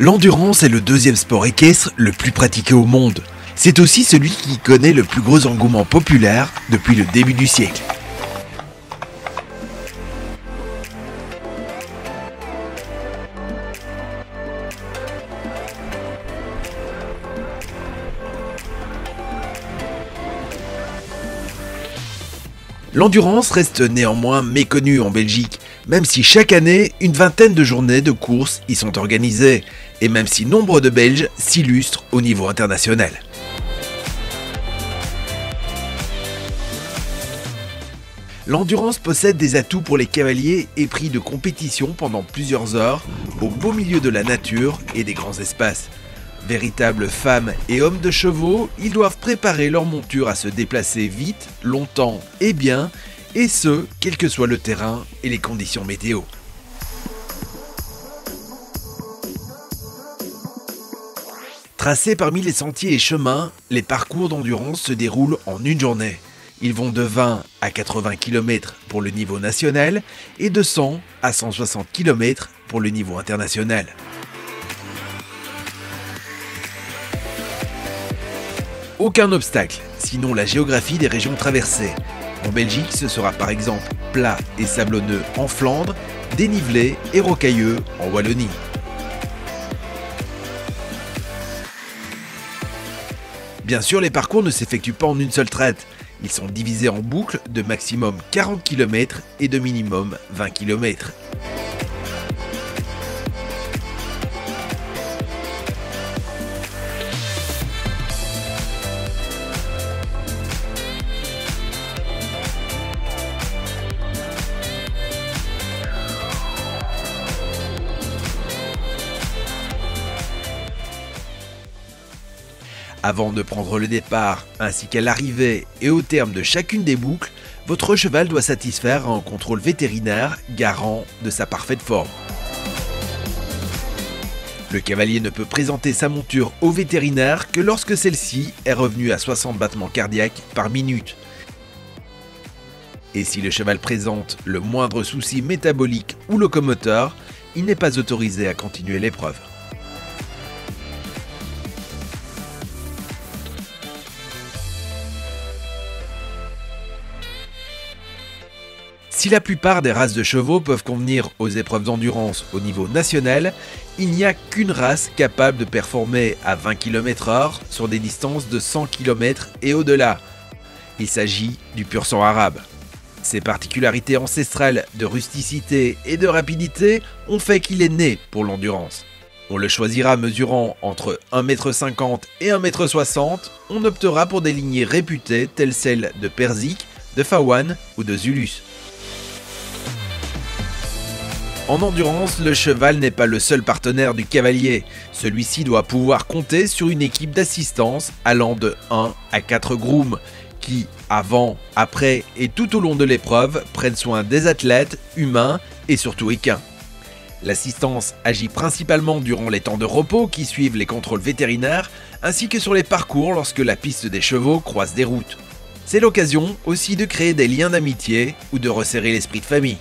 L'endurance est le deuxième sport équestre le plus pratiqué au monde. C'est aussi celui qui connaît le plus gros engouement populaire depuis le début du siècle. L'endurance reste néanmoins méconnue en Belgique, même si chaque année, une vingtaine de journées de courses y sont organisées, et même si nombre de Belges s'illustrent au niveau international. L'endurance possède des atouts pour les cavaliers épris de compétition pendant plusieurs heures, au beau milieu de la nature et des grands espaces. Véritables femmes et hommes de chevaux, ils doivent préparer leur monture à se déplacer vite, longtemps et bien, et ce, quel que soit le terrain et les conditions météo. Tracés parmi les sentiers et chemins, les parcours d'endurance se déroulent en une journée. Ils vont de 20 à 80 km pour le niveau national et de 100 à 160 km pour le niveau international. Aucun obstacle, sinon la géographie des régions traversées. En Belgique, ce sera par exemple plat et sablonneux en Flandre, dénivelé et rocailleux en Wallonie. Bien sûr, les parcours ne s'effectuent pas en une seule traite. Ils sont divisés en boucles de maximum 40 km et de minimum 20 km. Avant de prendre le départ, ainsi qu'à l'arrivée et au terme de chacune des boucles, votre cheval doit satisfaire à un contrôle vétérinaire garant de sa parfaite forme. Le cavalier ne peut présenter sa monture au vétérinaire que lorsque celle-ci est revenue à 60 battements cardiaques par minute. Et si le cheval présente le moindre souci métabolique ou locomoteur, il n'est pas autorisé à continuer l'épreuve. Si la plupart des races de chevaux peuvent convenir aux épreuves d'endurance au niveau national, il n'y a qu'une race capable de performer à 20 km/h sur des distances de 100 km et au-delà. Il s'agit du pur sang arabe. Ses particularités ancestrales de rusticité et de rapidité ont fait qu'il est né pour l'endurance. On le choisira mesurant entre 1,50 m et 1,60 m, on optera pour des lignées réputées telles celles de Persique, de Fawan ou de Zulus. En endurance, le cheval n'est pas le seul partenaire du cavalier. Celui-ci doit pouvoir compter sur une équipe d'assistance allant de 1 à 4 grooms qui, avant, après et tout au long de l'épreuve, prennent soin des athlètes, humains et surtout équins. L'assistance agit principalement durant les temps de repos qui suivent les contrôles vétérinaires ainsi que sur les parcours lorsque la piste des chevaux croise des routes. C'est l'occasion aussi de créer des liens d'amitié ou de resserrer l'esprit de famille.